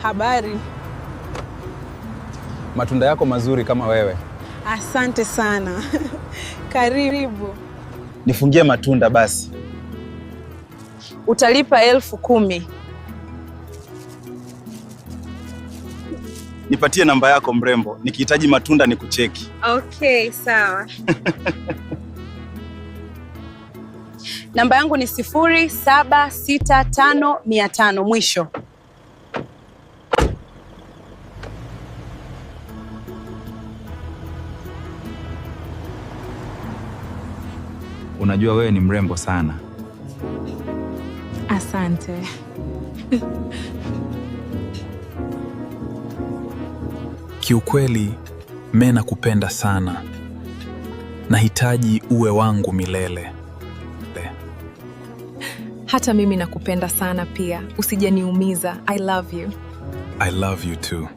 Habari. Matunda yako mazuri kama wewe. Asante sana. Karibu. Nifungie matunda basi. Utalipa 10,000. Nipatie namba yako mrembo. Nikihitaji matunda nikucheki. Okay, sawa. Namba yangu ni 0765 mwisho. Unajua wewe ni mrembo sana. Asante. Kiukweli, mimi nakupenda sana. Nahitaji uwe wangu milele. Hata mimi nakupenda sana pia. Usijaniumiza. I love you. I love you too.